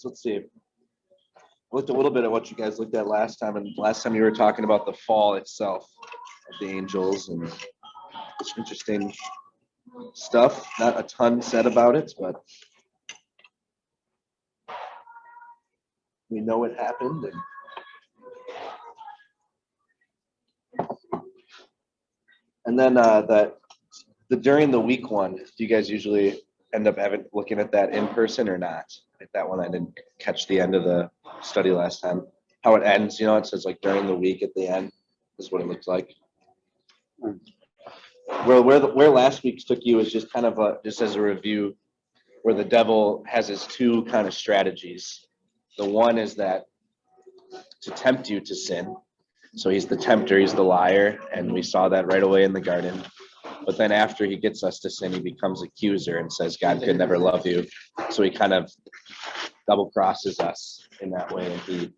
So let's see. I looked a little bit at what you guys looked at last time, and last time you were talking about the fall itself of the angels and it's interesting stuff. Not a ton said about it, but we know it happened. And then the during the week one, do you guys usually end up looking at that in person or not? Like that one, I didn't catch the end of the study last time. How it ends, you know, it says like during the week at the end is what it looks like. Where last week's took you is just kind of just as a review, where the devil has his two kind of strategies. The one is that to tempt you to sin. So he's the tempter, he's the liar, and we saw that right away in the garden. But then after he gets us to sin, he becomes accuser and says God could never love you. So he kind of double crosses us in that way, and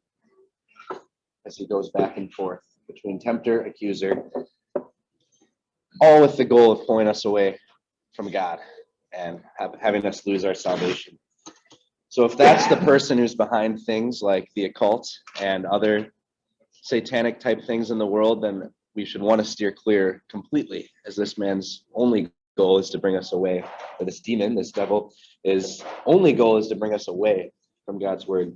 as he goes back and forth between tempter, accuser, all with the goal of pulling us away from God and having us lose our salvation. So if that's the person who's behind things like the occult and other satanic type things in the world, then we should want to steer clear completely, as this man's only goal is to bring us away, or this demon, this devil, his only goal is to bring us away from God's word.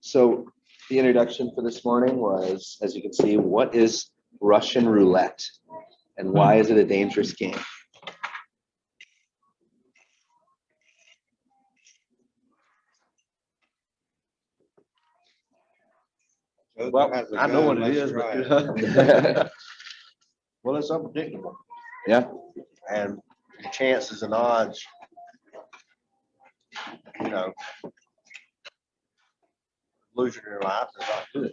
So the introduction for this morning was, as you can see, what is Russian roulette and why is it a dangerous game? Well, I know what it is, but well, it's unpredictable. Yeah. And the chances and odds, you know, losing your life is not good.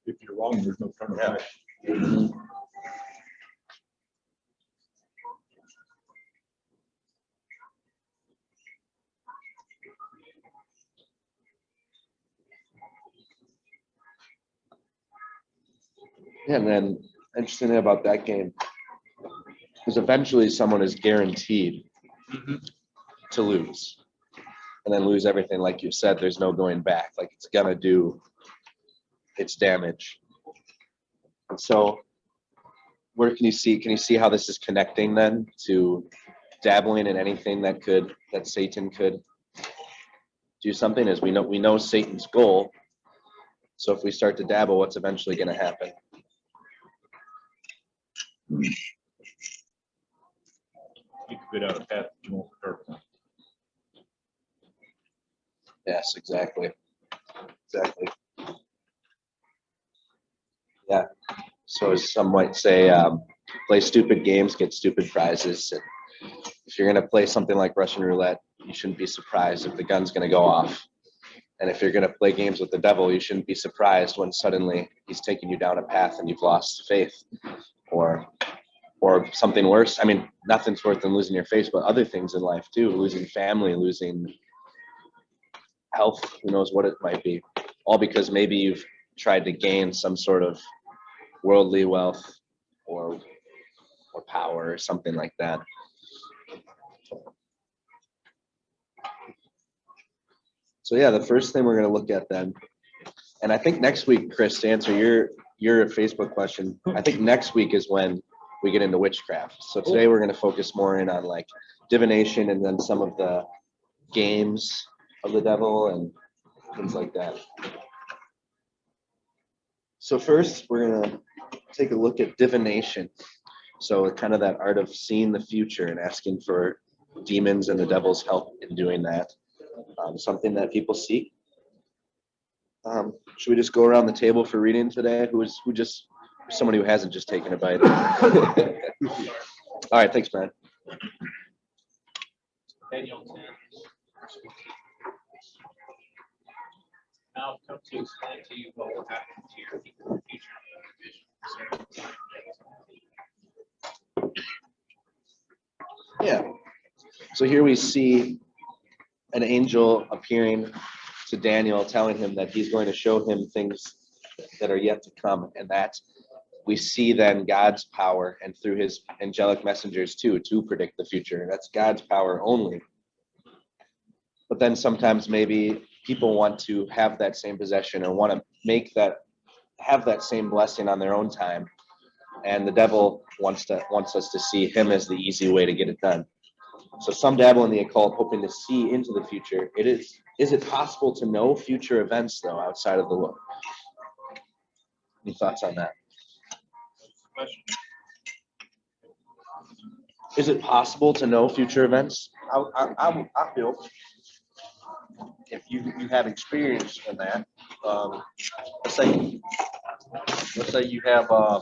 If you're wrong, there's no turning back. Yeah, and then interesting thing about that game is eventually someone is guaranteed to lose and then lose everything. Like you said, there's no going back. Like it's gonna do its damage. And so where can you see how this is connecting then to dabbling in anything that Satan could do something? As we know Satan's goal. So if we start to dabble, what's eventually going to happen? You could go down a path you won't return. Yes, exactly. Yeah. So as some might say, play stupid games, get stupid prizes. And if you're going to play something like Russian roulette, you shouldn't be surprised if the gun's going to go off. And if you're going to play games with the devil, you shouldn't be surprised when suddenly he's taking you down a path and you've lost faith, or something worse. I mean, nothing's worse than losing your faith, but other things in life too, losing family, losing health, who knows what it might be, all because maybe you've tried to gain some sort of worldly wealth or power or something like that. So yeah, the first thing we're going to look at then, and I think next week, Chris, to answer your Facebook question, I think next week is when we get into witchcraft. So today we're going to focus more in on like divination and then some of the games of the devil and things like that. So first, we're going to take a look at divination. So kind of that art of seeing the future and asking for demons and the devil's help in doing that. Something that people seek. Should we just go around the table for reading today? Somebody who hasn't just taken a bite. All right, thanks, Brian. Daniel 10. Now I've come to explain to you what will happen to your people in the future. Yeah. So here we see an angel appearing to Daniel, telling him that he's going to show him things that are yet to come, and that we see then God's power and through his angelic messengers too to predict the future. That's God's power only. But then sometimes maybe people want to have that same possession or want to have that same blessing on their own time. And the devil wants us to see him as the easy way to get it done. So some dabble in the occult, hoping to see into the future. Is it possible to know future events though, outside of the Lord? Any thoughts on that? Is it possible to know future events? I feel if you have experience in that, let's say you have, I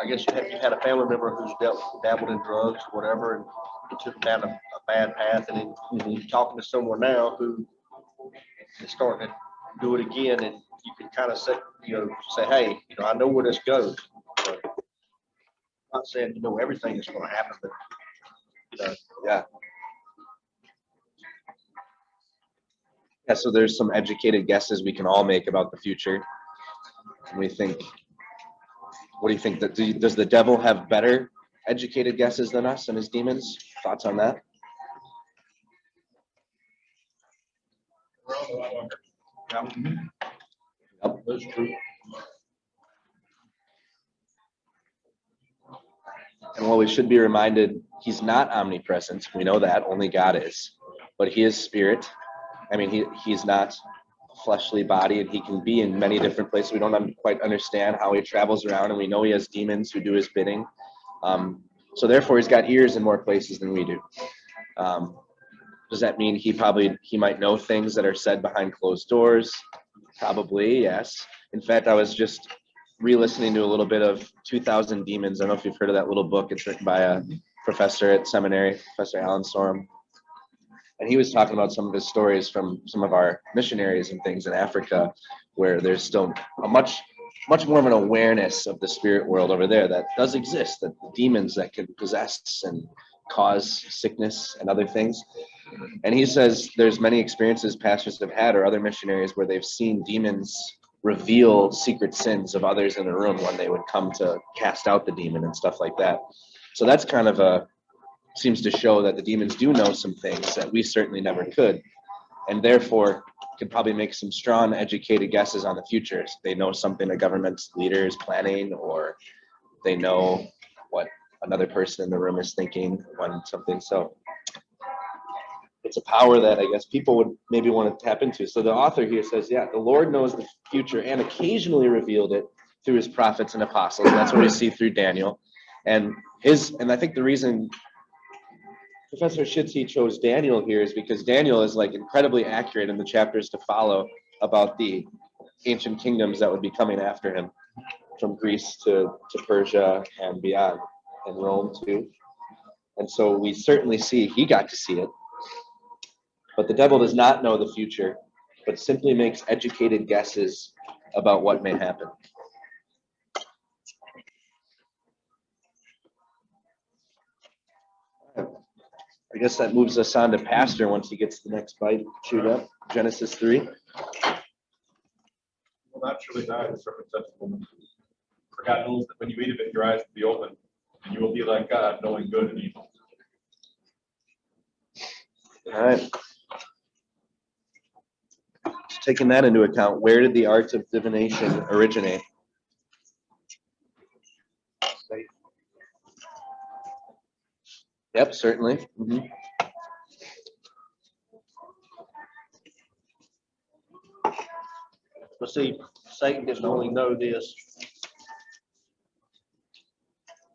guess you had a family member who's dabbled in drugs or whatever, and it took them down a bad path, and then you're talking to someone now who is starting to do it again, and you can kind of say, hey, I know where this goes. I'm not saying everything is going to happen, but Yeah. Yeah, so there's some educated guesses we can all make about the future. And we think, what do you think? Does the devil have better educated guesses than us and his demons? Thoughts on that? Yep, that's true. And while we should be reminded, he's not omnipresent. We know that, only God is. But he is spirit. I mean, he's not a fleshly body, and he can be in many different places. We don't quite understand how he travels around, and we know he has demons who do his bidding. So therefore, he's got ears in more places than we do. Does that mean he might know things that are said behind closed doors? Probably, yes. In fact, I was just re-listening to a little bit of 2000 Demons. I don't know if you've heard of that little book. It's written by a professor at seminary, Professor Alan Sorum. And he was talking about some of his stories from some of our missionaries and things in Africa, where there's still a much more of an awareness of the spirit world over there that does exist, that demons that can possess and cause sickness and other things. And he says there's many experiences pastors have had or other missionaries where they've seen demons reveal secret sins of others in the room when they would come to cast out the demon and stuff like that. So that's kind of seems to show that the demons do know some things that we certainly never could, and therefore could probably make some strong educated guesses on the future. So they know something a government leader is planning, or they know what another person in the room is thinking when something. So it's a power that I guess people would maybe want to tap into. So the author here says, yeah, the Lord knows the future and occasionally revealed it through his prophets and apostles. That's what we see through Daniel. And I think the reason Professor Schitze chose Daniel here is because Daniel is like incredibly accurate in the chapters to follow about the ancient kingdoms that would be coming after him, from Greece to Persia and beyond, and Rome too. And so we certainly see he got to see it. But the devil does not know the future, but simply makes educated guesses about what may happen. I guess that moves us on to Pastor once he gets the next bite chewed up. Genesis 3. Well, naturally die the serpent said to the woman, for God knows that when you eat of it, your eyes will be open, and you will be like God, knowing good and evil. All right. Just taking that into account, where did the art of divination originate? Yep, certainly. Mm-hmm. But see, Satan didn't only know this.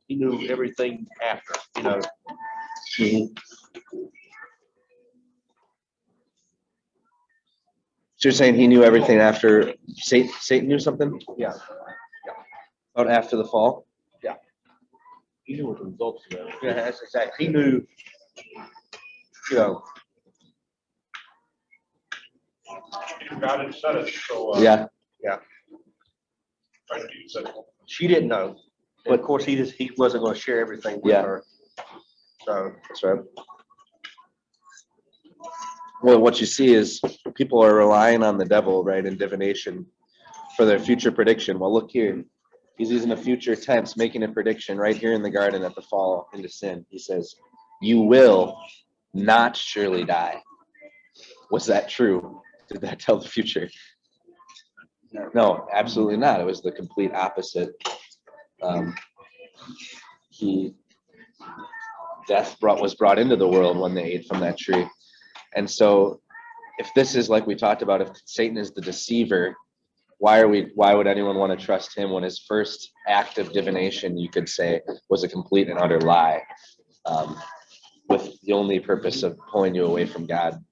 He knew everything after, Mm-hmm. So you're saying he knew everything after Satan knew something? Yeah. About after the fall? He knew what the results of that. Yeah, that's exactly. He knew, God had said it, so Yeah. try to do so. she didn't know. And of course, he wasn't going to share everything with Yeah. her. So That's right. Well, what you see is people are relying on the devil, right, in divination for their future prediction. Well, look here. He's using a future tense, making a prediction right here in the garden at the fall into sin. He says, you will not surely die. Was that true? Did that tell the future? No, absolutely not. It was the complete opposite. Death was brought into the world when they ate from that tree. And so if this is like we talked about, if Satan is the deceiver, why would anyone want to trust him when his first act of divination, you could say, was a complete and utter lie, with the only purpose of pulling you away from God?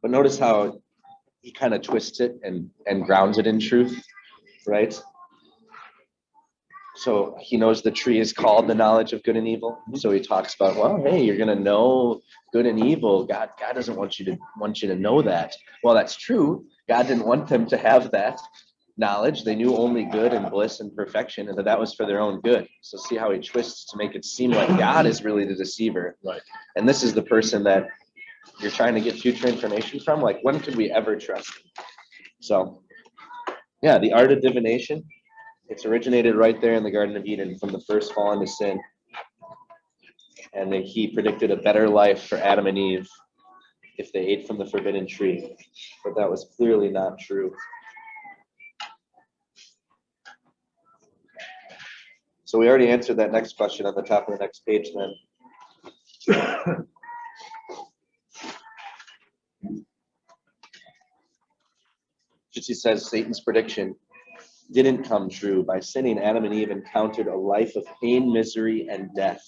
But notice how he kind of twists it and grounds it in truth, right? So he knows the tree is called the knowledge of good and evil. So he talks about, well, hey, you're going to know good and evil. God doesn't want you to know that. Well, that's true. God didn't want them to have that knowledge. They knew only good and bliss and perfection, and that was for their own good. So see how he twists to make it seem like God is really the deceiver. Right. And this is the person that you're trying to get future information from. Like, when could we ever trust him? So yeah, the art of divination, it's originated right there in the Garden of Eden from the first fall into sin. And he predicted a better life for Adam and Eve if they ate from the forbidden tree. But that was clearly not true. So we already answered that next question on the top of the next page then. She says Satan's prediction didn't come true. By sinning, Adam and Eve encountered a life of pain, misery, and death.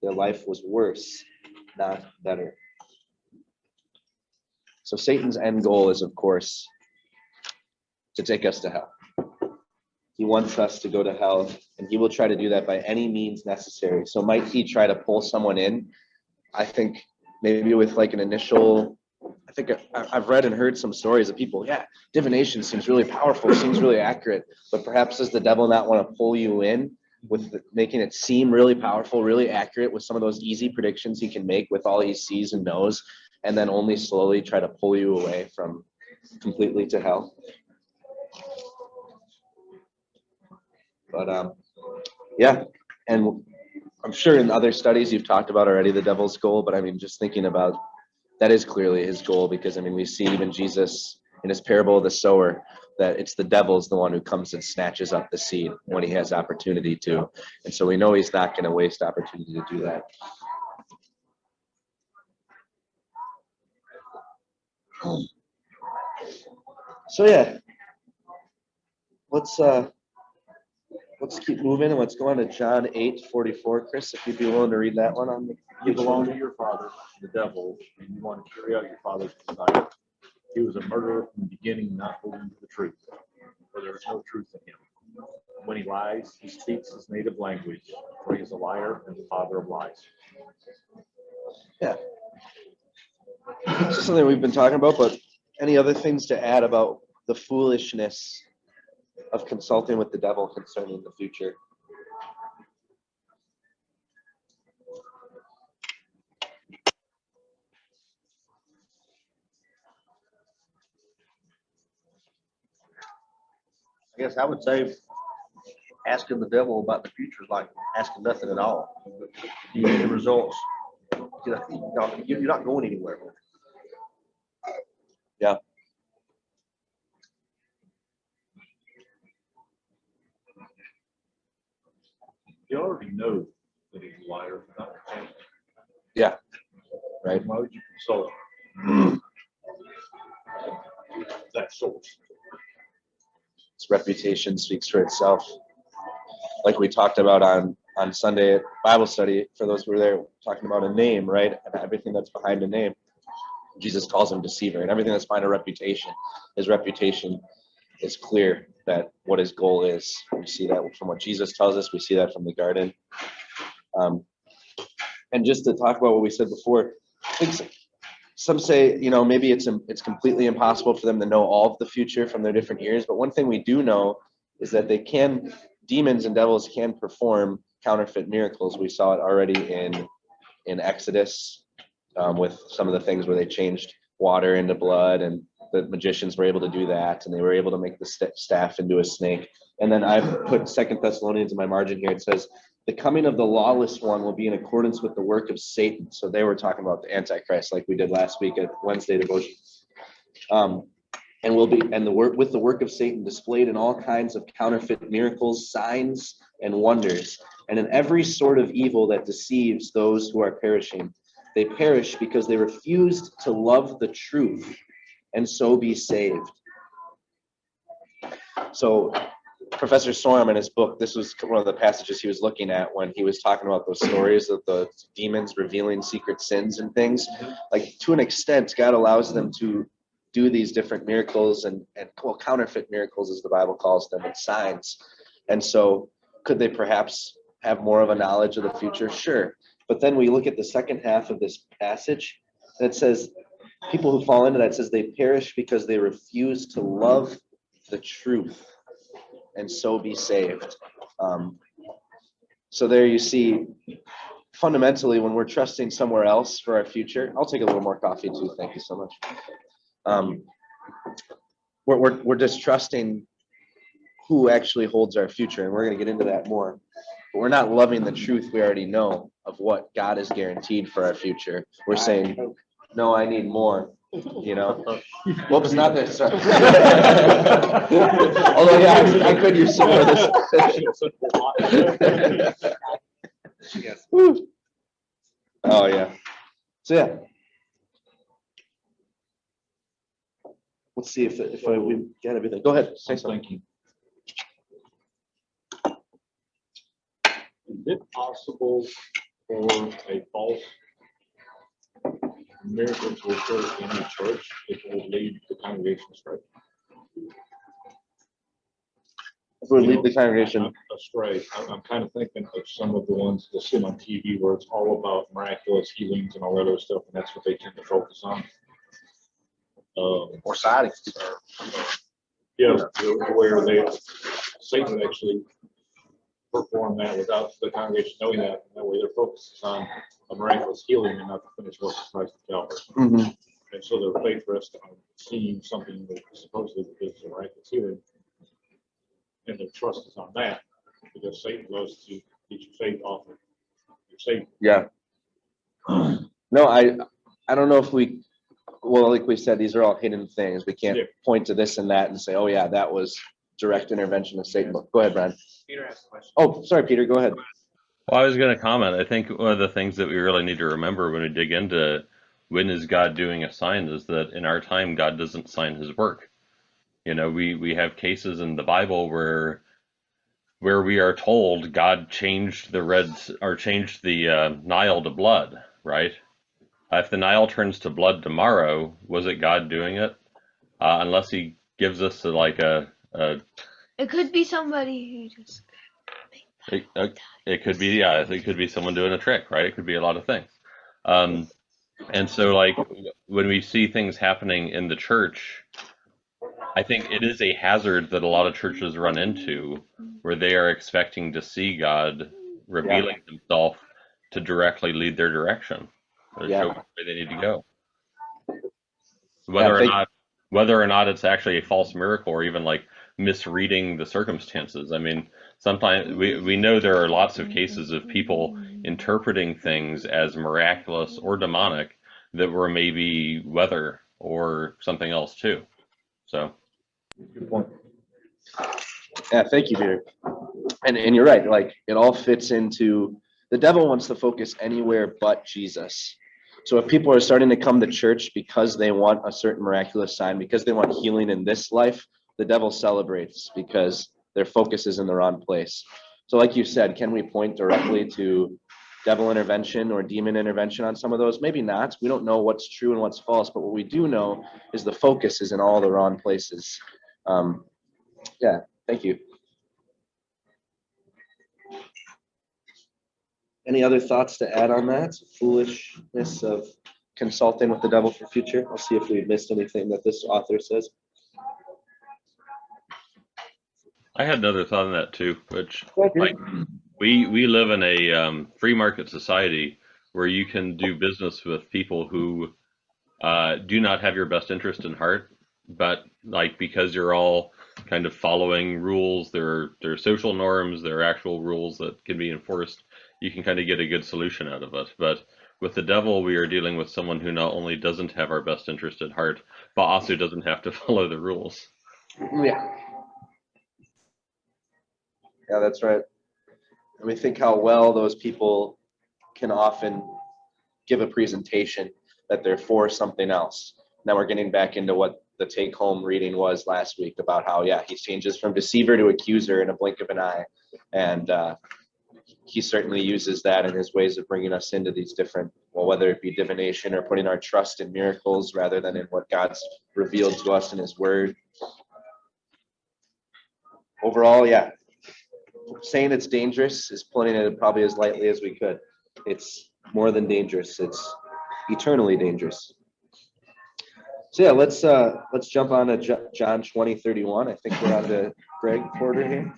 Their life was worse, not better. So Satan's end goal is, of course, to take us to hell. He wants us to go to hell, and he will try to do that by any means necessary. So might he try to pull someone in? I think maybe with like an initial, I think I've read and heard some stories of people, yeah, divination seems really powerful, seems really accurate, but perhaps does the devil not want to pull you in with making it seem really powerful, really accurate with some of those easy predictions he can make with all he sees and knows, and then only slowly try to pull you away from completely to hell? But yeah, and I'm sure in other studies you've talked about already the devil's goal, but I mean, just thinking about that is clearly his goal, because I mean, we see even Jesus in his parable of the sower, that it's the devil's the one who comes and snatches up the seed when he has opportunity to. And so we know he's not going to waste opportunity to do that. So yeah, let's keep moving, and let's go on to John 8:44. Chris, if you'd be willing to read that one on the. You belong to your father, the devil, and you want to carry out your father's desire. He was a murderer from the beginning, not holding to the truth, for there is no truth in him. When he lies, he speaks his native language, for he is a liar and the father of lies. Yeah. This is something we've been talking about, but any other things to add about the foolishness of consulting with the devil concerning the future? I guess I would say asking the devil about the future is like asking nothing at all. You get the results. You're not going anywhere. Yeah. You already know that he's a liar. Not Yeah. Right. Why would you consult that source? Its reputation speaks for itself. Like we talked about on Sunday at Bible study, for those who were there, talking about a name, right? And everything that's behind a name. Jesus calls him deceiver, and everything that's behind a reputation. His reputation is clear that what his goal is. We see that from what Jesus tells us. We see that from the garden. And just to talk about what we said before, I think some say, maybe it's completely impossible for them to know all of the future from their different ears. But one thing we do know is that demons and devils can perform counterfeit miracles. We saw it already in Exodus with some of the things where they changed water into blood and the magicians were able to do that, and they were able to make the staff into a snake. And then I've put 2 Thessalonians in my margin here. It says, the coming of the lawless one will be in accordance with the work of Satan. So they were talking about the Antichrist, like we did last week at Wednesday devotion. And will be, and the work with the work of Satan displayed in all kinds of counterfeit miracles, signs, and wonders, and in every sort of evil that deceives those who are perishing. They perish because they refused to love the truth and so be saved. So Professor Sorum in his book, this was one of the passages he was looking at when he was talking about those stories of the demons revealing secret sins and things. Like, to an extent, God allows them to do these different miracles and well, counterfeit miracles, as the Bible calls them, and signs. And so could they perhaps have more of a knowledge of the future? Sure. But then we look at the second half of this passage, and it says, people who fall into that, says they perish because they refuse to love the truth and so be saved. So there you see, fundamentally, when we're trusting somewhere else for our future, I'll take a little more coffee too. Thank you so much. We're distrusting who actually holds our future, and we're going to get into that more. But we're not loving the truth we already know of what God has guaranteed for our future. We're saying, no, I need more. You know, whoops, not this. Sorry. Although, yeah, I could use some more of this. Yes. Oh, yeah. So, yeah. Let's see if we get everything. Go ahead. Say I'm something. thinking. Is it possible for a false miracle to occur in a church if it would lead the congregation astray? If we leave the congregation Astray. I'm kind of thinking of some of the ones that sit on TV where it's all about miraculous healings and all that other stuff, and that's what they tend to focus on. Or sightings. Yeah, where Satan would actually perform that without the congregation knowing that. And that way their focus is on a miraculous healing and not the finished work of Christ at Calvary. Mhm. And so their faith rests on seeing something that supposedly is a miraculous healing. And their trust is on that, because Satan loves to get your faith off of your Savior. Yeah. No, I don't know if well, like we said, these are all hidden things. We can't point to this and that and say, oh yeah, that was direct intervention of Satan. Go ahead, Brian. Peter asked a question. Oh, sorry, Peter, go ahead. Well, I was going to comment. I think one of the things that we really need to remember when we dig into when is God doing a sign is that in our time, God doesn't sign his work. You know, we have cases in the Bible where we are told God changed the Nile to blood, right? If the Nile turns to blood tomorrow, was it God doing it? Unless he gives us It could be somebody who just. it could be, yeah, it could be someone doing a trick, right? It could be a lot of things. And so, like, when we see things happening in the church, I think it is a hazard that a lot of churches run into, where they are expecting to see God revealing himself to directly lead their direction, or show where they need to go. Whether or not it's actually a false miracle, or even like misreading the circumstances. I mean, sometimes we know there are lots of cases of people interpreting things as miraculous or demonic that were maybe weather or something else too. So, Good point. Yeah, thank you, Peter. And you're right. Like, it all fits into, the devil wants to focus anywhere but Jesus. So if people are starting to come to church because they want a certain miraculous sign, because they want healing in this life, the devil celebrates because their focus is in the wrong place. So like you said, can we point directly to devil intervention or demon intervention on some of those? Maybe not. We don't know what's true and what's false, but what we do know is the focus is in all the wrong places. Yeah, thank you. Any other thoughts to add on that? Foolishness of consulting with the devil for future. I'll see if we missed anything that this author says. I had another thought on that too, which, like, we live in a free market society where you can do business with people who do not have your best interest in heart, but like because you're all kind of following rules, there are social norms, there are actual rules that can be enforced, you can kind of get a good solution out of it. But with the devil, we are dealing with someone who not only doesn't have our best interest at heart, but also doesn't have to follow the rules. Yeah. Yeah, that's right. And we think how well those people can often give a presentation that they're for something else. Now we're getting back into what the take-home reading was last week about how, yeah, he changes from deceiver to accuser in a blink of an eye. And he certainly uses that in his ways of bringing us into these different, well, whether it be divination or putting our trust in miracles rather than in what God's revealed to us in his word. Overall, yeah, saying it's dangerous is putting it probably as lightly as we could. It's more than dangerous. It's eternally dangerous. So yeah, let's jump on to John 20:31. I think we're on to Greg Porter here.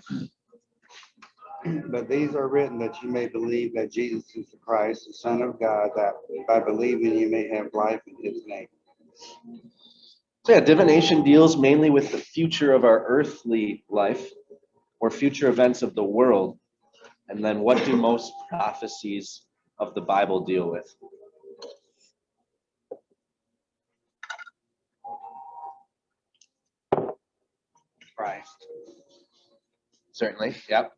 But these are written that you may believe that Jesus is the Christ, the Son of God, that by believing you may have life in his name. So yeah, divination deals mainly with the future of our earthly life or future events of the world. And then what do most prophecies of the Bible deal with? Christ. Certainly, yep.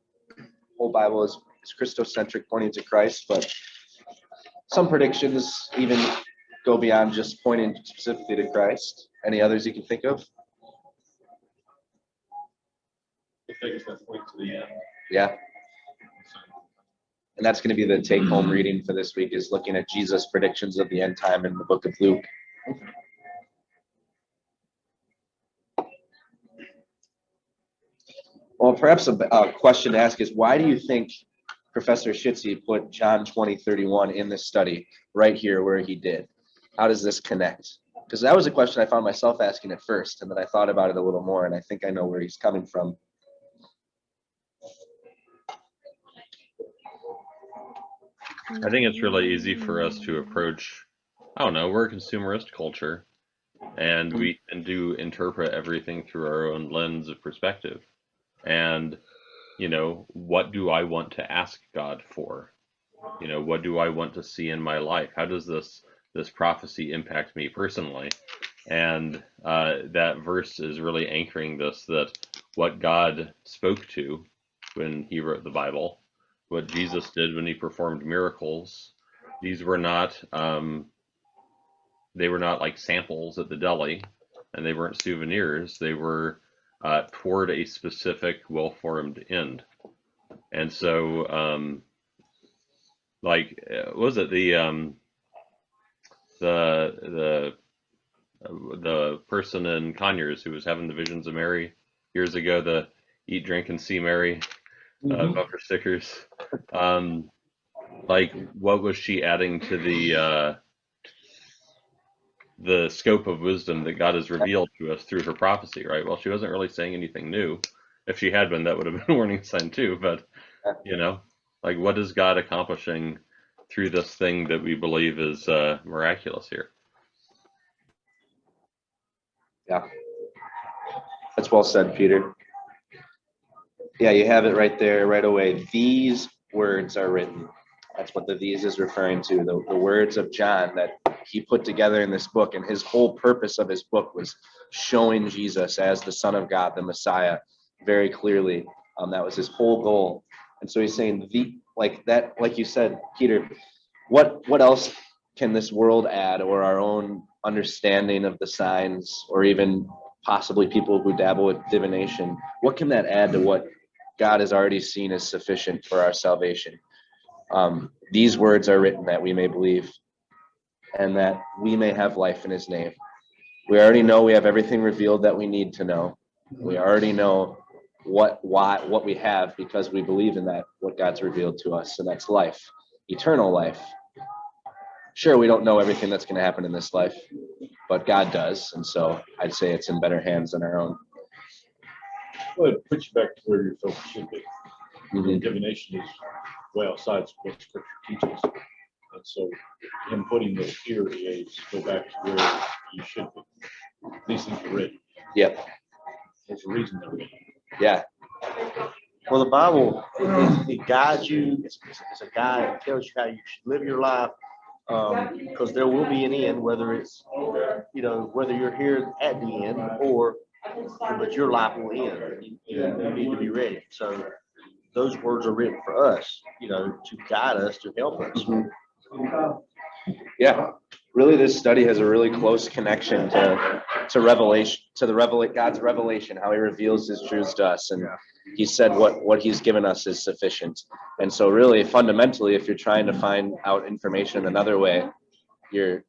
Whole Bible is Christocentric, pointing to Christ, but some predictions even go beyond just pointing specifically to Christ. Any others you can think of? The things that point to the end. Yeah. And that's going to be the take-home reading for this week, is looking at Jesus' predictions of the end time in the book of Luke. Well, perhaps a question to ask is, why do you think Professor Schitze put John 20:31 in this study right here where he did? How does this connect? Because that was a question I found myself asking at first, and then I thought about it a little more, and I think I know where he's coming from. I think it's really easy for us to approach, I don't know, we're a consumerist culture, and we tend to interpret everything through our own lens of perspective. And, you know, what do I want to ask God for? You know, what do I want to see in my life? How does this prophecy impact me personally? And that verse is really anchoring this, that what God spoke to when he wrote the Bible, what Jesus did when he performed miracles, these were not they were not like samples at the deli, and they weren't souvenirs. They were toward a specific, well-formed end. And so, like, was it the person in Conyers who was having the visions of Mary years ago, the eat, drink, and see Mary bumper stickers? Like, what was she adding to the scope of wisdom that God has revealed to us through her prophecy, right? Well, she wasn't really saying anything new. If she had been, that would have been a warning sign too. But, you know, like, what is God accomplishing through this thing that we believe is miraculous here? Yeah. That's well said, Peter. Yeah, you have it right there, right away. These words are written. That's what the these is referring to, the words of John that he put together in this book. And his whole purpose of his book was showing Jesus as the Son of God, the Messiah, very clearly. That was his whole goal. And so he's saying, like that, like you said, Peter, what else can this world add, or our own understanding of the signs, or even possibly people who dabble with divination? What can that add to what God has already seen as sufficient for our salvation? These words are written that we may believe and that we may have life in his name. We already know we have everything revealed that we need to know. We already know what we have because we believe in that, what God's revealed to us, and that's life, eternal life. Sure, we don't know everything that's going to happen in this life, but God does, and so I'd say it's in better hands than our own. Well, it puts you back to where your focus should be. Mhm. Divination is way outside what Scripture teaches. And so him putting those here is go back to where you should be. These things are written. Yep. There's a reason they're in. Yeah. Well, the Bible, it guides you, it's a guide, it tells you how you should live your life. Because there will be an end, whether it's, whether you're here at the end but your life will end. You need to be ready. So those words are written for us, to guide us, to help us. Yeah. Really, this study has a really close connection to revelation, God's revelation, how he reveals his truths to us. And he said what he's given us is sufficient. And so really, fundamentally, if you're trying to find out information another way, you're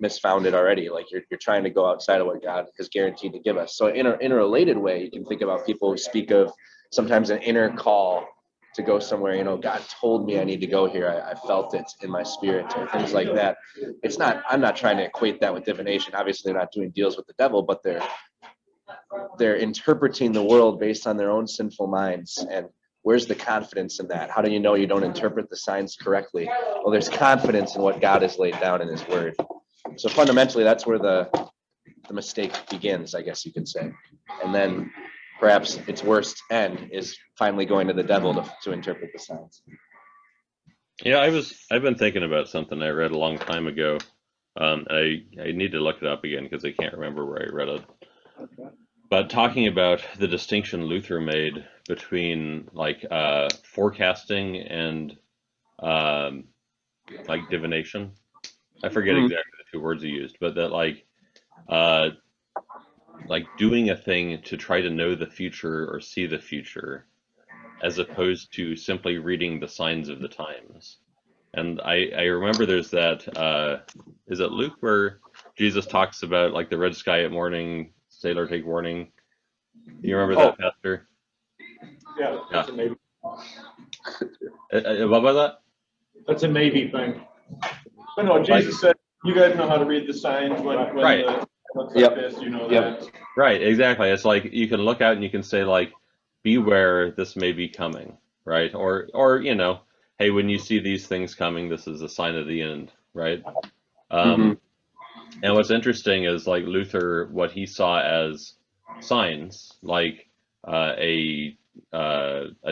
misfounded already. Like you're trying to go outside of what God has guaranteed to give us. So in a related way, you can think about people who speak of sometimes an inner call to go somewhere. God told me I need to go here. I felt it in my spirit, or things like that. I'm not trying to equate that with divination. Obviously, they're not doing deals with the devil, but they're interpreting the world based on their own sinful minds. And where's the confidence in that? How do you know you don't interpret the signs correctly? Well, there's confidence in what God has laid down in his word. So fundamentally, that's where the mistake begins, I guess you could say. And then perhaps its worst end is finally going to the devil to interpret the signs. Yeah, I've been thinking about something I read a long time ago. I need to look it up again because I can't remember where I read it. But talking about the distinction Luther made between like forecasting and like divination. I forget exactly the two words he used, but that like doing a thing to try to know the future or see the future, as opposed to simply reading the signs of the times. And I remember there's that, is it Luke where Jesus talks about like the red sky at morning, sailor take warning? You remember that, Pastor? Yeah, that's a maybe. What was that? That's a maybe thing. But no, Jesus said, you guys know how to read the signs when Right. looks Yep. like this, Yep. that. Right, exactly. It's like you can look out and you can say like, beware, this may be coming, right? Or hey, when you see these things coming, this is a sign of the end, right? And what's interesting is like Luther, what he saw as signs, like a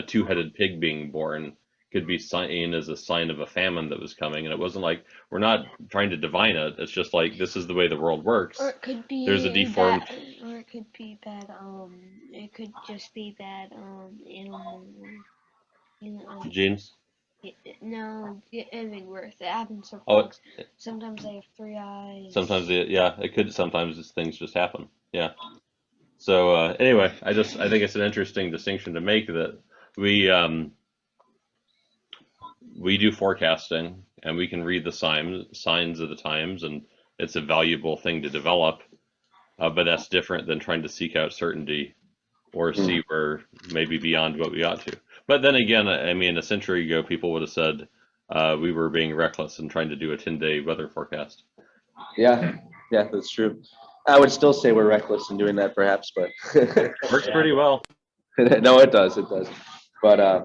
two-headed pig being born, could be seen as a sign of a famine that was coming. And it wasn't like, we're not trying to divine it. It's just like, this is the way the world works. Or it could be There's a deformed. or it could be bad. It could just be bad. Animal. Genes. No, anything worse. It happens to Oh, frogs. Sometimes they have 3 eyes. sometimes it could. Sometimes things just happen. Yeah. So anyway, I think it's an interesting distinction to make that we do forecasting and we can read the signs of the times, and it's a valuable thing to develop. But that's different than trying to seek out certainty or see where maybe beyond what we ought to. But then again, I mean, a century ago, people would have said we were being reckless and trying to do a 10-day weather forecast. Yeah, that's true. I would still say we're reckless in doing that, perhaps, but Works pretty well. No, it does. But I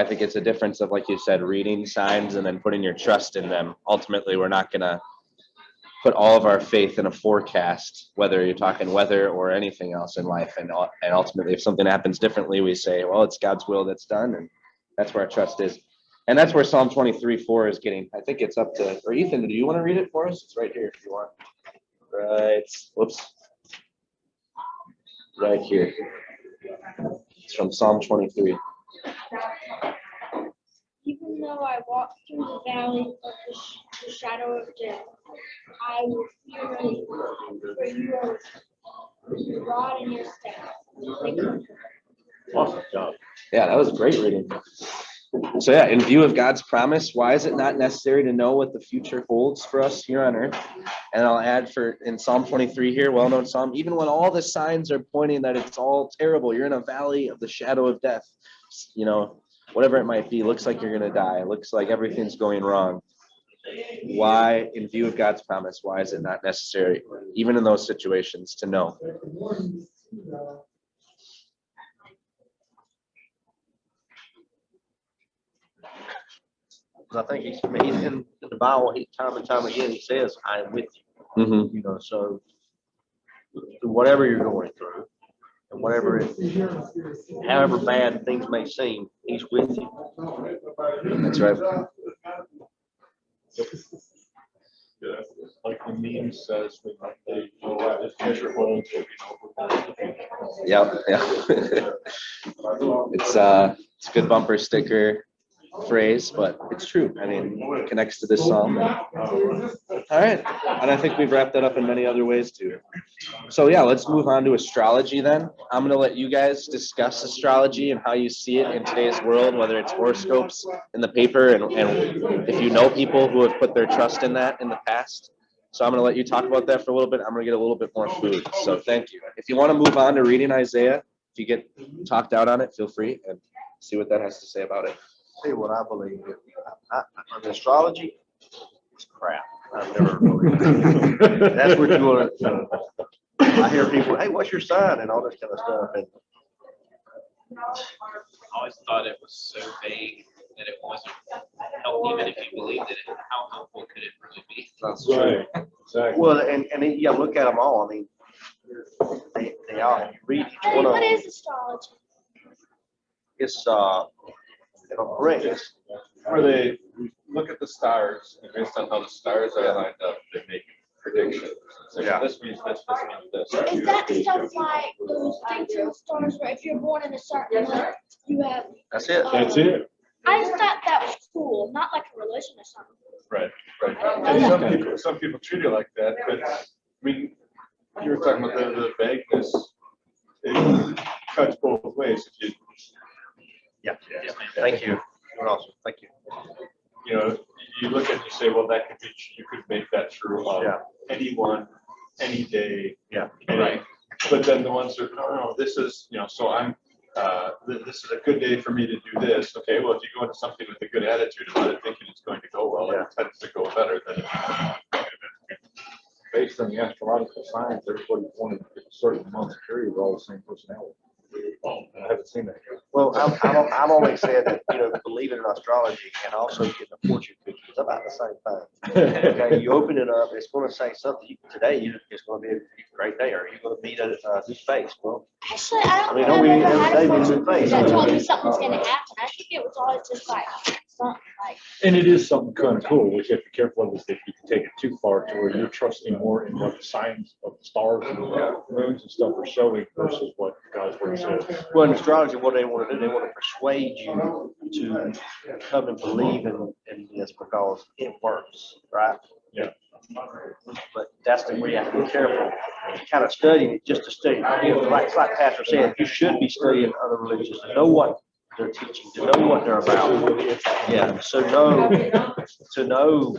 think it's a difference of, like you said, reading signs and then putting your trust in them. Ultimately, we're not going to put all of our faith in a forecast, whether you're talking weather or anything else in life. And ultimately, if something happens differently, we say, well, it's God's will that's done. And that's where our trust is. And that's where Psalm 23:4 is getting. I think it's up to, or Ethan, do you want to read it for us? It's right here if you want. Right. Whoops. Right here. It's from Psalm 23. Even though I walk through the valley of the shadow of death, I will fear no evil, for you are with me. Your rod and your staff, they comfort me. Awesome job. Yeah, that was great reading. So yeah, in view of God's promise, why is it not necessary to know what the future holds for us here on earth? And I'll add in Psalm 23 here, well-known Psalm, even when all the signs are pointing that it's all terrible, you're in a valley of the shadow of death, whatever it might be, looks like you're going to die, looks like everything's going wrong. Why, in view of God's promise, why is it not necessary, even in those situations, to know? Because I think he's in the Bible, time and time again, he says, I am with you. Mhm. You know, so whatever you're going through and however bad things may seem, he's with you. That's right. Yeah, like the meme says, when they go as miserable, so we know. Yep, yeah. It's a good bumper sticker phrase, but it's true. I mean, it connects to this psalm. All right, and I think we've wrapped that up in many other ways too. So yeah, let's move on to astrology then. I'm gonna let you guys discuss astrology and how you see it in today's world, whether it's horoscopes in the paper and if you know people who have put their trust in that in the past. So I'm gonna let you talk about that for a little bit. I'm gonna get a little bit more food. So thank you. If you want to move on to reading Isaiah, if you get talked out on it, feel free and see what that has to say about it. Tell you what I believe. On astrology, it's crap. I've never really. That's what you want to. I hear people, hey, what's your sign and all this kind of stuff. And I always thought it was so vague that it wasn't helpful, even if you believed in it. How helpful could it really be? that's Right, exactly. well, and yeah, look at them all. I mean, they all. You read each one of What them. is astrology? It's if I'm correct, it's Where they look at the stars and based on how the stars are lined up, they make predictions. So Yeah. this means this means this. Is that the stuff like those daytime stars where if you're born in a certain month, you have? that's it. That's it. I just thought that was cool, not like a religion or something. Right, right. I And don't know some people treat it like that, but I mean, you were talking about the vagueness. It cuts both ways. If you, Yeah. Thank you. You're awesome. Thank you. you know, you look at it and you say, well, that could be, you could make that true of Yeah. anyone, any day. Yeah. Right. But then the ones that, no, this is, you know, so I'm, this is a good day for me to do this. Okay, well, if you go into something with a good attitude about it, thinking it's going to go well, it tends to go better than. Based on the astrological signs, everybody's born in a certain month period, all the same personality. I haven't seen that yet. Well, I've always said that, you know, believing in astrology and also getting a fortune cookie is about the same thing. Okay, you open it up, it's going to say something. Today, it's going to be a great day. Or you're going to meet a new face. Well, Actually, I don't I mean, think don't we I've ever every had day a we fortune new face? that told me something's gonna happen. I think it was always just like something like. And it is something kind of cool, which you have to be careful of, is if you can take it too far to where you're trusting more in what the signs of the stars and the moons and stuff are showing versus what God's word says. Well, in astrology, what they want to do, they want to persuade you to come and believe in this because it works, right? Yeah. But that's the way you have to be careful. Kind of studying it just to study. You know, like Pastor said, you should be studying other religions to know what they're teaching, to know what they're about. Yeah, to know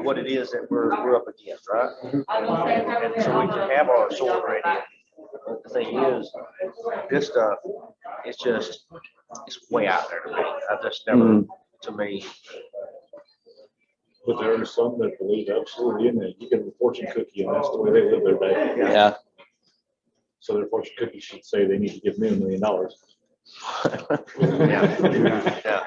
what it is that we're up against, right? And so we can have our sword ready. But the thing is, this stuff, it's way out there to me. I just never, to me. But there are some that believe absolutely in it. You get a fortune cookie and that's the way they live their day. Yeah. So their fortune cookie should say they need to give me $1 million. Yeah.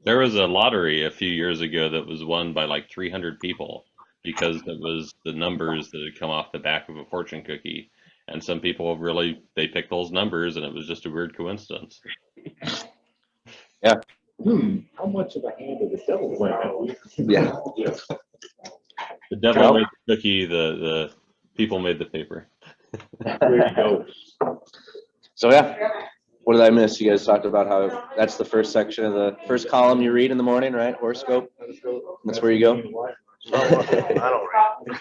There was a lottery a few years ago that was won by like 300 people because it was the numbers that had come off the back of a fortune cookie. And some people really, they picked those numbers and it was just a weird coincidence. How much of the hand of the devil went out? Yeah. Yes. The devil Joe? made the cookie, the people made the paper. There you go. So yeah, what did I miss? You guys talked about how that's the first section of the first column you read in the morning, right? Horoscope. That's where you go. I don't read.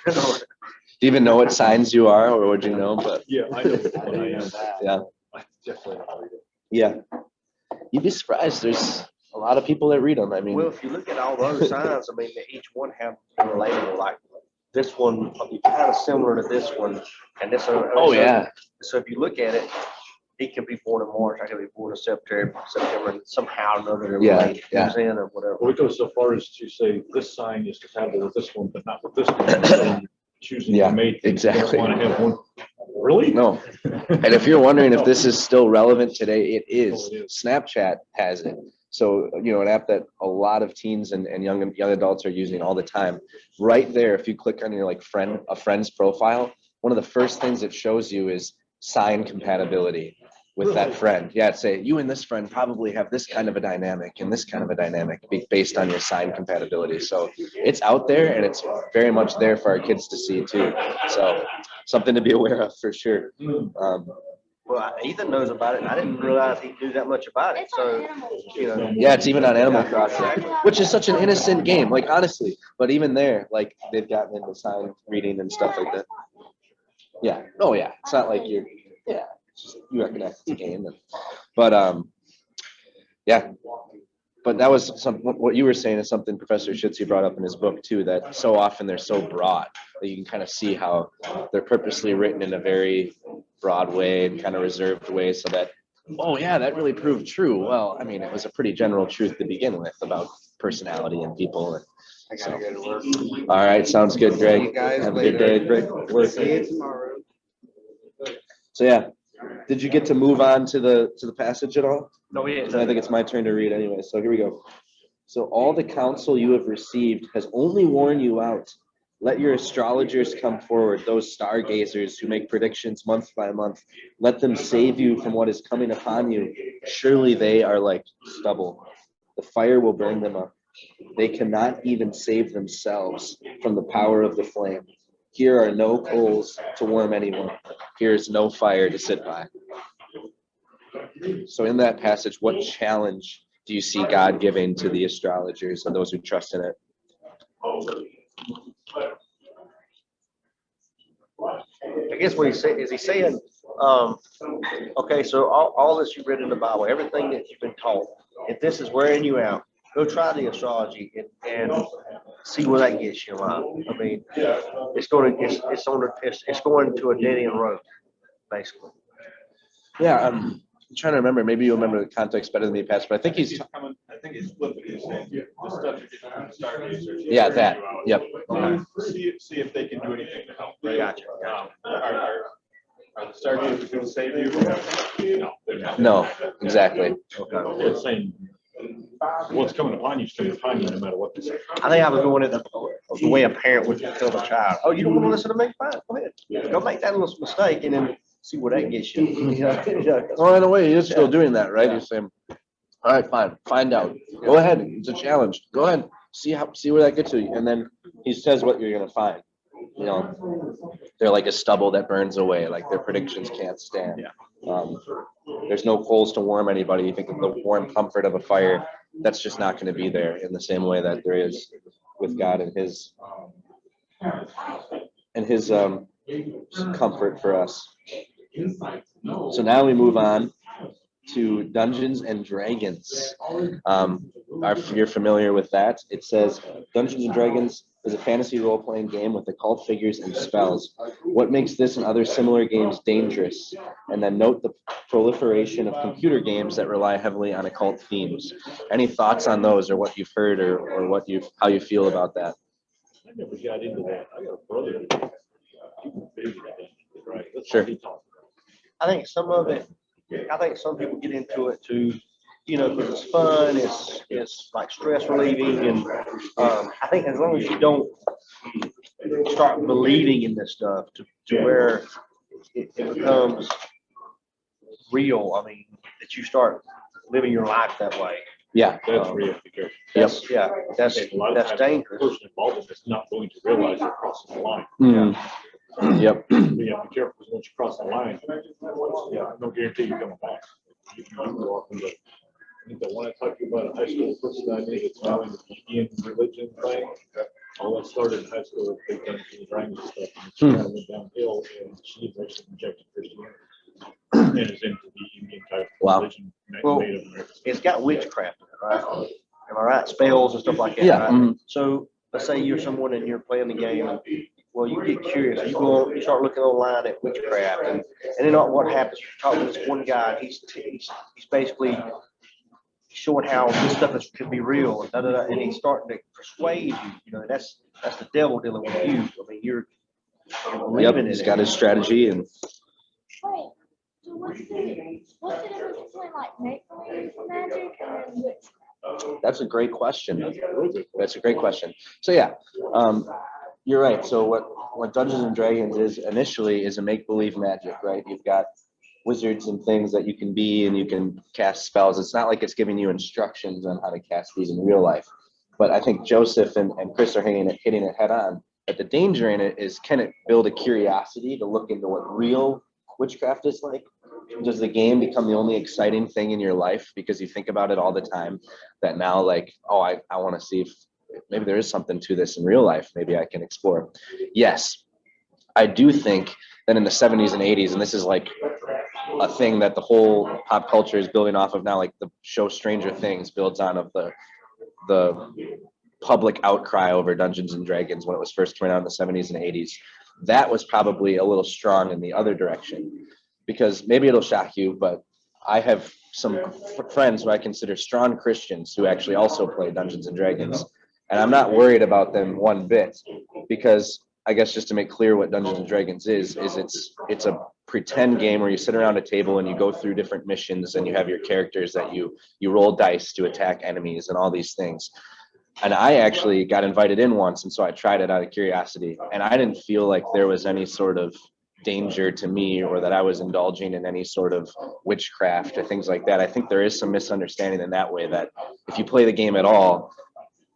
Do you even know what signs you are, or would you know? But Yeah, I know what I am. yeah, I definitely don't read it. yeah. You'd be surprised. There's a lot of people that read them. I mean, Well, if you look at all those signs, I mean, each one have a label, like this one will be kind of similar to this one, and this one. oh yeah, So if you look at it, he can be born in March, I can be born in September, and somehow or another they're Yeah, related, yeah. in or whatever. Well, we go so far as to say this sign is compatible with this one, but not with this one. So you're choosing Yeah, to mate. You exactly. don't want to have one. Really? no. And if you're wondering if this is still relevant today, it is. Oh, it is. Snapchat has it. So, an app that a lot of teens and young adults are using all the time. Right there, if you click on your a friend's profile, one of the first things it shows you is sign compatibility with that friend. Yeah, it's say you and this friend probably have this kind of a dynamic and this kind of a dynamic based on your sign compatibility. So it's out there and it's very much there for our kids to see too. So something to be aware of for sure. Well, Ethan knows about it, and I didn't realize he knew that much about it, It's on so, Animal you know. Yeah, it's even on Animal Crossing, which is such an innocent game, like honestly. But even there, like they've gotten into sign reading and stuff like that. Yeah. Oh yeah. It's not like you're. Yeah. It's just you recognize it's a game. But yeah. But that was what you were saying is something Professor Schütze brought up in his book too. That so often they're so broad that you can kind of see how they're purposely written in a very broad way and kind of reserved way, so that oh yeah, that really proved true. Well, I mean, it was a pretty general truth to begin with about personality and people. And I gotta go to work. all right, sounds good, See Greg. you guys Have a good later. day, Greg. See you tomorrow. So yeah, did you get to move on to the passage at all? No, yeah. I think it's my turn to read anyway. So here we go. So all the counsel you have received has only worn you out. Let your astrologers come forward, those stargazers who make predictions month by month. Let them save you from what is coming upon you. Surely they are like stubble. The fire will burn them up. They cannot even save themselves from the power of the flame. Here are no coals to warm anyone. Here is no fire to sit by. So in that passage, what challenge do you see God giving to the astrologers and those who trust in it? I guess what he's saying, okay, so all this you've read in the Bible, everything that you've been taught, if this is wearing you out, go try the astrology and see where that gets you. I mean, it's going to a dead end road, basically. Yeah, I'm trying to remember. Maybe you'll remember the context better than me, Pastor. But I think he's I think he's flipping. He's saying, the stuff you're getting from stargazers. Yeah, that. Yep. See if they can do anything to help. Right? Gotcha. Are the stargazers going to save you? No, they're not. No, exactly. It's saying, what's coming upon you is coming upon you no matter what they say. I think I was going into the way a parent would tell a child, oh, you don't want to listen to me? Fine, go ahead. Go make that little mistake and then see where that gets you. Well, in a way, you're still doing that, right? You're saying, all right, fine, find out. Go ahead. It's a challenge. Go ahead. See where that gets you. And then he says what you're going to find. They're like a stubble that burns away, like their predictions can't stand. There's no coals to warm anybody. You think of the warm comfort of a fire, that's just not going to be there in the same way that there is with God and his comfort for us. So now we move on to Dungeons and Dragons. You're familiar with that. It says Dungeons and Dragons is a fantasy role-playing game with occult figures and spells. What makes this and other similar games dangerous? And then note the proliferation of computer games that rely heavily on occult themes. Any thoughts on those, or what you've heard, or how you feel about that? I never got into that. I got a brother. Right. That's Sure. what he taught me. I think some people get into it too, because it's fun, it's like stress relieving, and I think as long as you don't start believing in this stuff to where it becomes real, I mean, that you start living your life that way. Yeah. That's where you have to be careful. That's And a lot of that's times, dangerous. The person involved in this is not going to realize they're crossing the line. Yep. So you have to be careful, because once you cross the line, no guarantee you're coming back. You can go off into, I think the one I talked to you about, a high school person I knew that's now in the Indian religion thing. All that started in high school, with big Dungeons and Dragons and stuff, and she kind of went downhill, and she eventually rejected Christianity. And is into the Indian type Wow. of religion, Well, Native American. It's got witchcraft in it, right? Am I right? Spells and stuff like that, Yeah. right? Mhm. So let's say you're someone and you're playing the game, and, well, you get curious, you start looking online at witchcraft, and then what happens, you talk to this one guy, he's basically showing how this stuff could be real, and and he's starting to persuade you, that's the devil dealing with you. I mean, you're Yep. believing in He's it. got his strategy and. Wait, so what's the difference between like make-believe magic and then witchcraft? That's a great question. That's a great question. So yeah, you're right. So what Dungeons and Dragons is initially is a make-believe magic, right? You've got wizards and things that you can be, and you can cast spells. It's not like it's giving you instructions on how to cast these in real life. But I think Joseph and Chris are hitting it head on. But the danger in it is, can it build a curiosity to look into what real witchcraft is like? Does the game become the only exciting thing in your life because you think about it all the time, that now like, oh, I want to see if maybe there is something to this in real life. Maybe I can explore. Yes, I do think that in the 70s and 80s, and this is like a thing that the whole pop culture is building off of now, like the show Stranger Things builds on of the public outcry over Dungeons and Dragons when it was first coming out in the 70s and 80s. That was probably a little strong in the other direction, because maybe it'll shock you, but I have some friends who I consider strong Christians who actually also play Dungeons and Dragons. And I'm not worried about them one bit, because I guess just to make clear what Dungeons and Dragons is it's a pretend game where you sit around a table and you go through different missions, and you have your characters that you roll dice to attack enemies and all these things. And I actually got invited in once, and so I tried it out of curiosity, and I didn't feel like there was any sort of danger to me, or that I was indulging in any sort of witchcraft or things like that. I think there is some misunderstanding in that way, that if you play the game at all,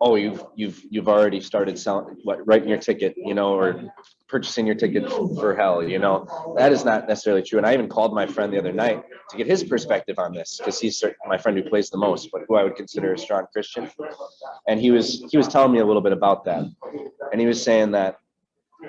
oh, you've already started selling, writing your ticket, or purchasing your ticket for hell, that is not necessarily true. And I even called my friend the other night to get his perspective on this, because he's my friend who plays the most, but who I would consider a strong Christian. And he was telling me a little bit about that. And he was saying that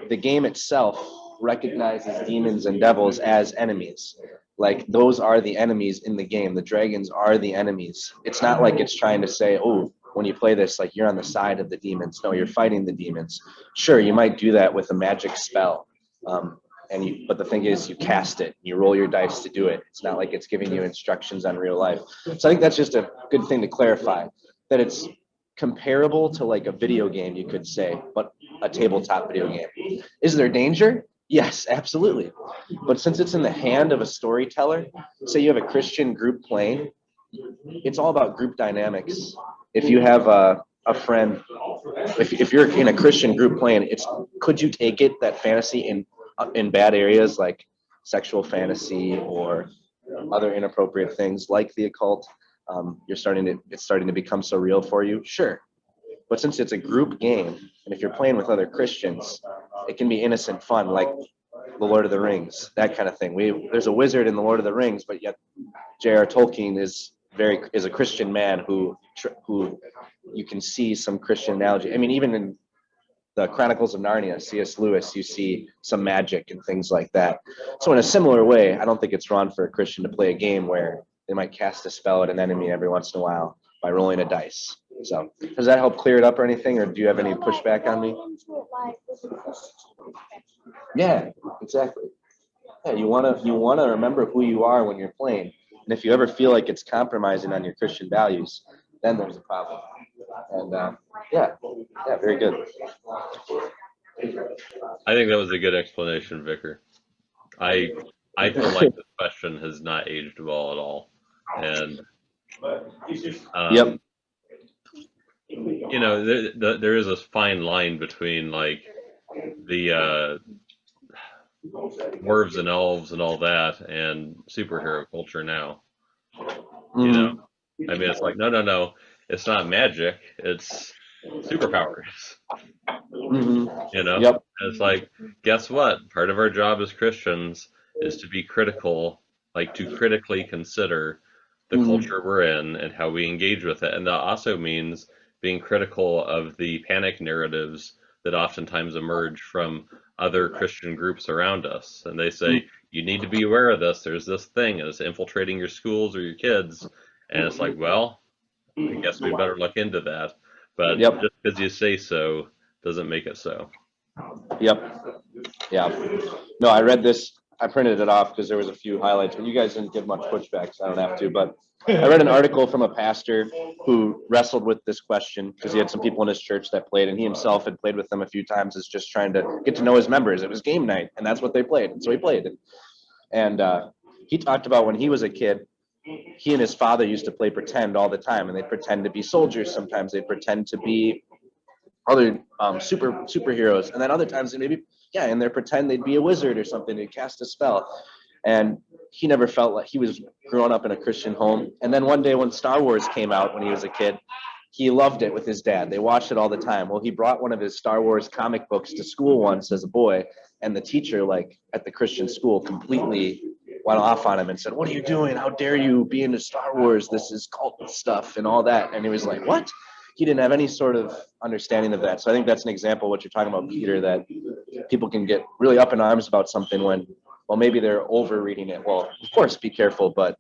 the game itself recognizes demons and devils as enemies. Like, those are the enemies in the game. The dragons are the enemies. It's not like it's trying to say, oh, when you play this, like, you're on the side of the demons. No, you're fighting the demons. Sure, you might do that with a magic spell. But the thing is, you cast it, you roll your dice to do it. It's not like it's giving you instructions on real life. So I think that's just a good thing to clarify, that it's comparable to like a video game, you could say, but a tabletop video game. Is there danger? Yes, absolutely. But since it's in the hand of a storyteller, say you have a Christian group playing, it's all about group dynamics. If you have a friend, if you're in a Christian group playing, could you take it that fantasy in bad areas like sexual fantasy or other inappropriate things like the occult, it's starting to become so real for you? Sure. But since it's a group game, and if you're playing with other Christians, it can be innocent fun, like the Lord of the Rings, that kind of thing. There's a wizard in the Lord of the Rings, but yet J.R. Tolkien is a Christian man who you can see some Christian analogy. I mean, even in the Chronicles of Narnia, C.S. Lewis, you see some magic and things like that. So in a similar way, I don't think it's wrong for a Christian to play a game where they might cast a spell at an enemy every once in a while by rolling a dice. So does that help clear it up or anything, or do you have any pushback on me? Yeah, exactly. Yeah, you wanna remember who you are when you're playing. And if you ever feel like it's compromising on your Christian values, then there's a problem. And yeah, very good. I think that was a good explanation, Vicar. I feel like this question has not aged well at all. And Yep. There is a fine line between like the dwarves and elves and all that and superhero culture now. I mean, it's like, no, it's not magic, it's superpowers. Yep. And it's like, guess what? Part of our job as Christians is to be critical, like to critically consider the culture we're in and how we engage with it. And that also means being critical of the panic narratives that oftentimes emerge from other Christian groups around us. And they say, you need to be aware of this. There's this thing, and it's infiltrating your schools or your kids. And it's like, well, I guess we better look into that. But just because you say so doesn't make it so. Yep. Yeah. No, I read this. I printed it off because there was a few highlights, but you guys didn't give much pushback, so I don't have to. But I read an article from a pastor who wrestled with this question because he had some people in his church that played, and he himself had played with them a few times as just trying to get to know his members. It was game night, and that's what they played, and so he played. And he talked about when he was a kid, he and his father used to play pretend all the time, and they pretend to be soldiers. Sometimes they pretend to be other superheroes, and then other times they maybe and they pretend they'd be a wizard or something to cast a spell. And he never felt like he was growing up in a Christian home. And then one day when Star Wars came out when he was a kid, he loved it with his dad. They watched it all the time. Well, he brought one of his Star Wars comic books to school once as a boy, and the teacher, like at the Christian school, completely went off on him and said, "What are you doing? How dare you be into Star Wars? This is cult stuff and all that." And he was like, "What?" He didn't have any sort of understanding of that. So I think that's an example of what you're talking about, Peter, that people can get really up in arms about something when, well, maybe they're overreading it. Well, of course, be careful, but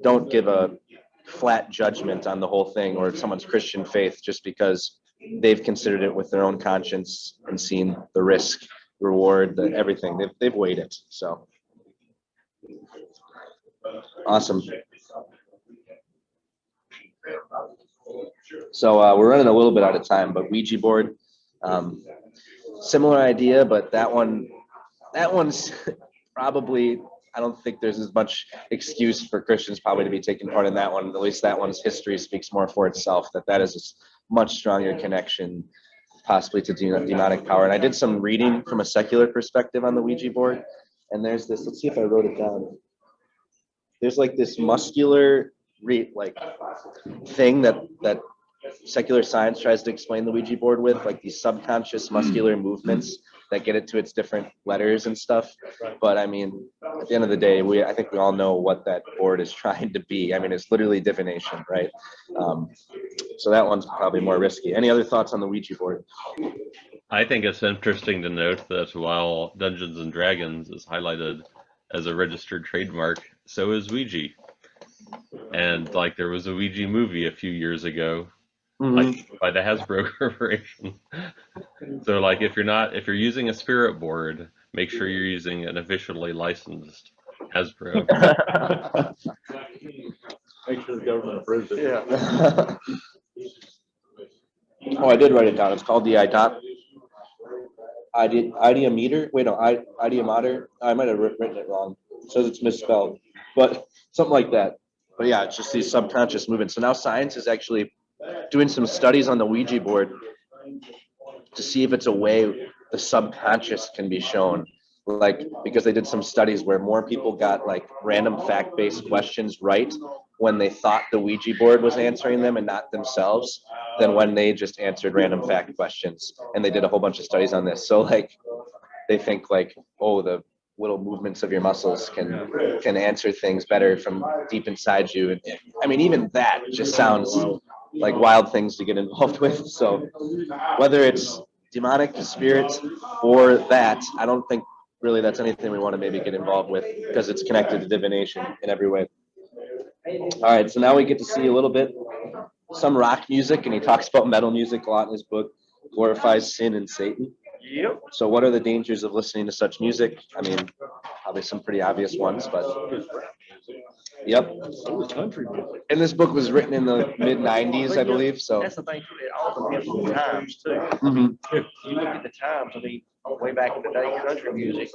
don't give a flat judgment on the whole thing or someone's Christian faith just because they've considered it with their own conscience and seen the risk, reward, everything. They've weighed it. So awesome. So we're running a little bit out of time, but Ouija board, similar idea, but that one's probably, I don't think there's as much excuse for Christians probably to be taking part in that one. At least that one's history speaks more for itself, that is a much stronger connection possibly to demonic power. And I did some reading from a secular perspective on the Ouija board, and there's this, let's see if I wrote it down. There's like this muscular thing that secular science tries to explain the Ouija board with, like these subconscious muscular movements that get it to its different letters and stuff. But I mean, at the end of the day, I think we all know what that board is trying to be. I mean, it's literally divination, right? So that one's probably more risky. Any other thoughts on the Ouija board? I think it's interesting to note that while Dungeons and Dragons is highlighted as a registered trademark, so is Ouija. And like there was a Ouija movie a few years ago, like by the Hasbro Corporation. So like if you're using a spirit board, make sure you're using an officially licensed Hasbro. Make sure the government approves it. Yeah. Oh, I did write it down. It's called the ideometer. Wait, no, ideometer. I might have written it wrong. It says it's misspelled, but something like that. But yeah, it's just these subconscious movements. So now science is actually doing some studies on the Ouija board to see if it's a way the subconscious can be shown. Like, because they did some studies where more people got like random fact-based questions right when they thought the Ouija board was answering them and not themselves than when they just answered random fact questions. And they did a whole bunch of studies on this. So like, they think like, oh, the little movements of your muscles can answer things better from deep inside you. And I mean, even that just sounds like wild things to get involved with. So whether it's demonic spirits or that, I don't think really that's anything we want to maybe get involved with because it's connected to divination in every way. All right, so now we get to see a little bit some rock music, and he talks about metal music a lot in his book, glorifies sin and Satan. Yep. So what are the dangers of listening to such music? I mean, probably some pretty obvious ones, but yep. Country music. And this book was written in the mid-90s, I believe, so. That's the thing, too, it all depends on the times, too. Mhm. You look at the times, I mean, way back in the day, country music,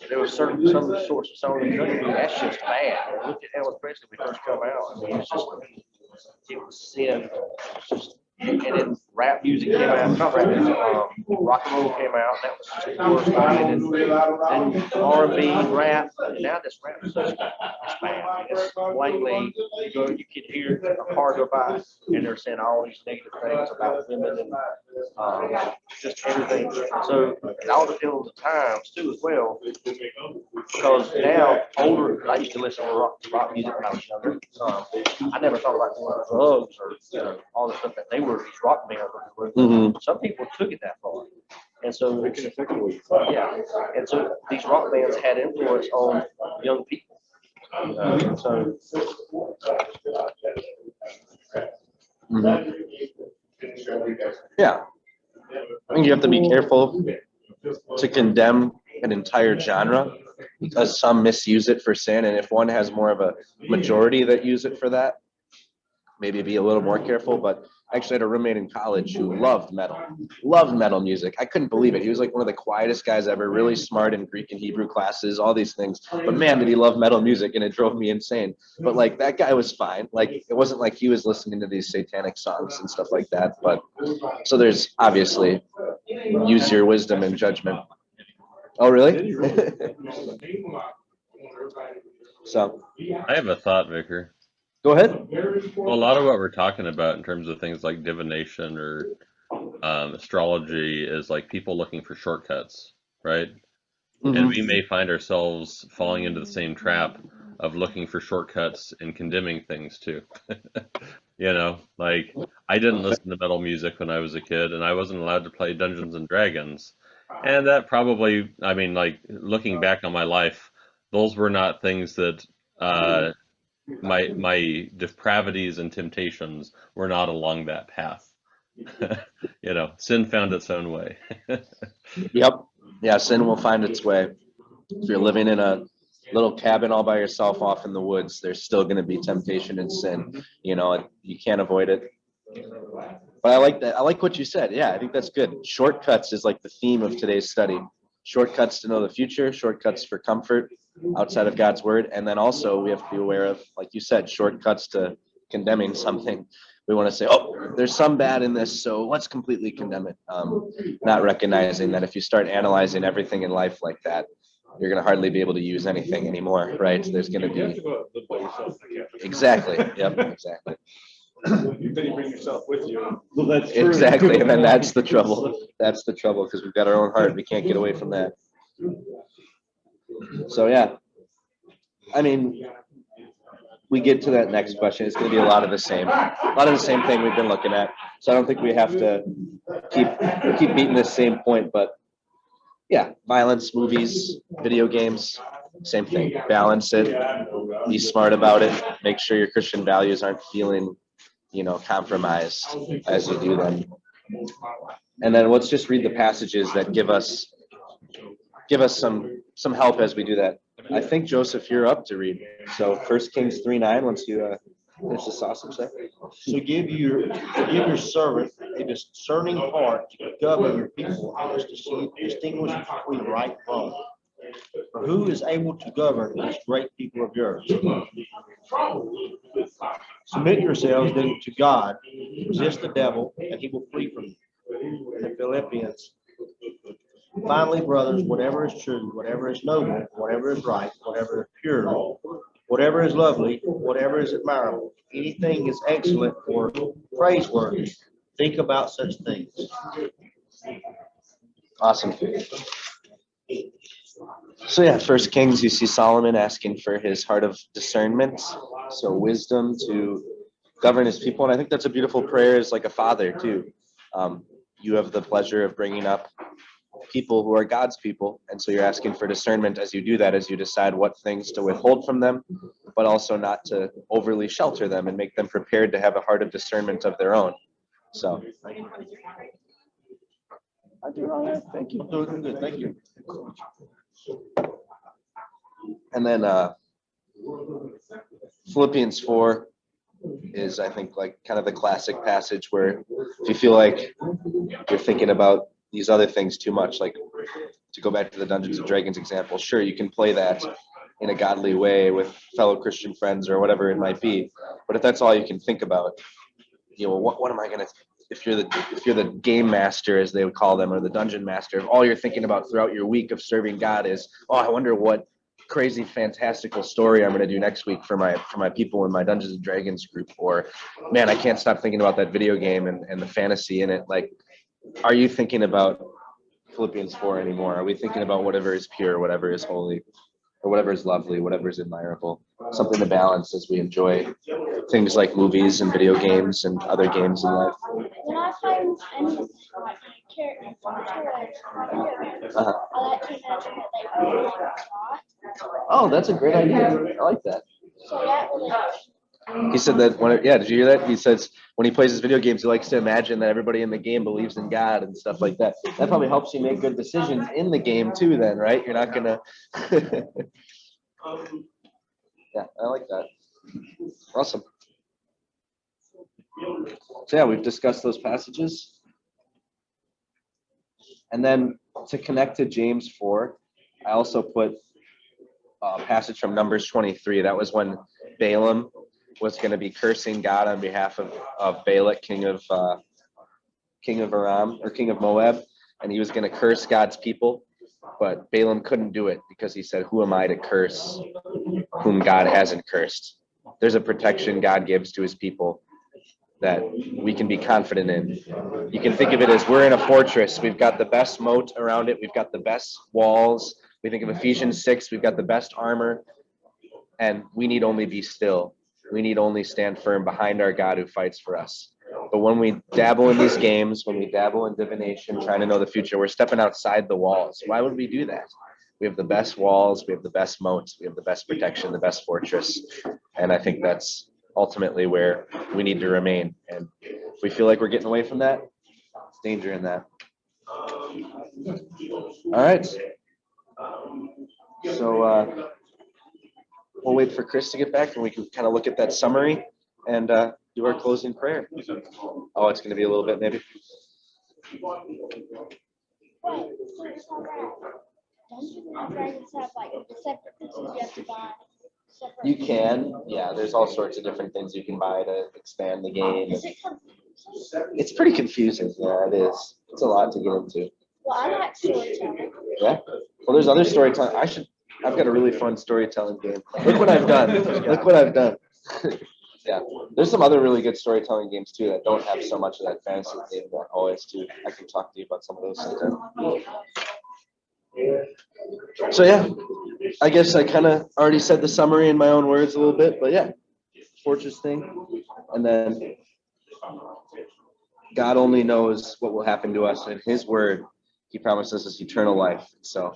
there was some sorts of songs in country music, that's just bad. Look at Elvis Presley when he first come out, I mean, it was sin. It's just, and then rap music came out, not rap music, rock and roll came out, that was just the worst thing. And then R&B, rap, now this rap is just, it's bad. It's blankly, you can hear a car go by and they're saying all these negative things about women and just everything. So it all depends on the times too as well. Because now older, I used to listen to rock music when I was younger. I never thought about doing drugs or all the stuff that they were, these rock bands were doing. Some people took it that far. And so, yeah, and so these rock bands had influence on young people. Yeah, I think you have to be careful to condemn an entire genre because some misuse it for sin, and if one has more of a majority that use it for that, maybe be a little more careful. But actually had a roommate in college who loved metal music. I couldn't believe it. He was like one of the quietest guys ever, really smart in Greek and Hebrew classes, all these things. But man, did he love metal music, and it drove me insane. But like that guy was fine. Like it wasn't like he was listening to these satanic songs and stuff like that. But so there's obviously use your wisdom and judgment. Oh, really? So I have a thought, Vicar. go ahead. Well, a lot of what we're talking about in terms of things like divination or astrology is like people looking for shortcuts, right? And we may find ourselves falling into the same trap of looking for shortcuts and condemning things too. You know, like I didn't listen to metal music when I was a kid, and I wasn't allowed to play Dungeons and Dragons. And that probably, I mean, like looking back on my life, those were not things that my depravities and temptations were not along that path. You know, sin found its own way. Yep. Yeah, sin will find its way. If you're living in a little cabin all by yourself off in the woods, there's still going to be temptation and sin. You know, you can't avoid it. But I like that. I like what you said. Yeah, I think that's good. Shortcuts is like the theme of today's study. Shortcuts to know the future, shortcuts for comfort outside of God's word. And then also we have to be aware of, like you said, shortcuts to condemning something. We want to say, oh, there's some bad in this, so let's completely condemn it. Not recognizing that if you start analyzing everything in life like that, you're going to hardly be able to use anything anymore, right? There's going to be. Exactly. Yep, exactly. Then you bring yourself with you. Well, that's true. Exactly. And then that's the trouble. That's the trouble because we've got our own heart. We can't get away from that. So, yeah. I mean, we get to that next question. It's going to be a lot of the same thing we've been looking at. So I don't think we have to keep beating this same point, but yeah, violence, movies, video games, same thing. Balance it, be smart about it, make sure your Christian values aren't feeling, compromised as you do them. And then let's just read the passages that give us some help as we do that. I think, Joseph, you're up to read. So 1 Kings 3:9, once you finish the sausage there. So give your servant a discerning heart to govern your people and to distinguish between right and wrong. For who is able to govern this great people of yours? Submit yourselves then to God, resist the devil, and he will flee from you. The Philippians. Finally, brothers, whatever is true, whatever is noble, whatever is right, whatever is pure, whatever is lovely, whatever is admirable, anything is excellent or praiseworthy, think about such things. Awesome. So yeah, 1 Kings, you see Solomon asking for his heart of discernment, so wisdom to govern his people, and I think that's a beautiful prayer as like a father too. You have the pleasure of bringing up people who are God's people, and so you're asking for discernment as you do that, as you decide what things to withhold from them, but also not to overly shelter them and make them prepared to have a heart of discernment of their own. So I do all that. Thank you. Good. Thank you. And then Philippians 4 is, I think, like kind of the classic passage where if you feel like you're thinking about these other things too much, like to go back to the Dungeons and Dragons example, sure, you can play that in a godly way with fellow Christian friends or whatever it might be. But if that's all you can think about, what am I going to, if you're the game master, as they would call them, or the dungeon master, if all you're thinking about throughout your week of serving God is, oh, I wonder what crazy fantastical story I'm going to do next week for my people in my Dungeons and Dragons group, or man, I can't stop thinking about that video game and the fantasy in it. Like, are you thinking about Philippians 4 anymore? Are we thinking about whatever is pure, whatever is holy, or whatever is lovely, whatever is admirable? Something to balance as we enjoy things like movies and video games and other games in life. When I find any character I like to imagine that they are like God. Oh, that's a great idea. I like that. So that really helps. He said that did you hear that? He says when he plays his video games, he likes to imagine that everybody in the game believes in God and stuff like that. That probably helps you make good decisions in the game too then, right? You're not gonna Yeah, I like that. Awesome. So yeah, we've discussed those passages. And then to connect to James 4, I also put a passage from Numbers 23. That was when Balaam was going to be cursing God on behalf of Balak, king of Aram, or king of Moab, and he was going to curse God's people. But Balaam couldn't do it because he said, "Who am I to curse whom God hasn't cursed?" There's a protection God gives to his people that we can be confident in. You can think of it as we're in a fortress. We've got the best moat around it. We've got the best walls. We think of Ephesians 6. We've got the best armor, and we need only be still. We need only stand firm behind our God who fights for us. But when we dabble in these games, when we dabble in divination, trying to know the future, we're stepping outside the walls. Why would we do that? We have the best walls, we have the best moats, we have the best protection, the best fortress. And I think that's ultimately where we need to remain. And if we feel like we're getting away from that, it's danger in that. All right. So we'll wait for Chris to get back and we can kind of look at that summary and do our closing prayer. Oh, it's going to be a little bit maybe. Don't you think dragons have like separate pieces you have to buy? Separate- You can, yeah, there's all sorts of different things you can buy to expand the game. Is it confusing? It's pretty confusing, yeah, it is. It's a lot to get into. Well, I like storytelling. Yeah, well, there's other storytelling. I've got a really fun storytelling game. Look what I've done. Look what I've done. Yeah, there's some other really good storytelling games too that don't have so much of that fantasy theme that always do. I can talk to you about some of those sometime. So yeah, I guess I kind of already said the summary in my own words a little bit, but yeah, fortress thing. And then God only knows what will happen to us, and in his word, he promises us eternal life. So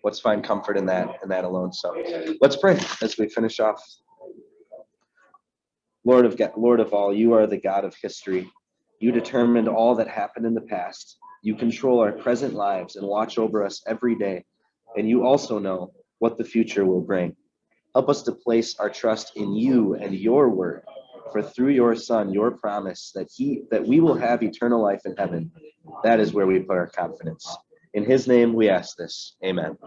let's find comfort in that alone. So let's pray as we finish off. Lord of all, you are the God of history. You determined all that happened in the past. You control our present lives and watch over us every day. And you also know what the future will bring. Help us to place our trust in you and your word. For through your Son, your promise that we will have eternal life in heaven, that is where we put our confidence. In his name we ask this. Amen.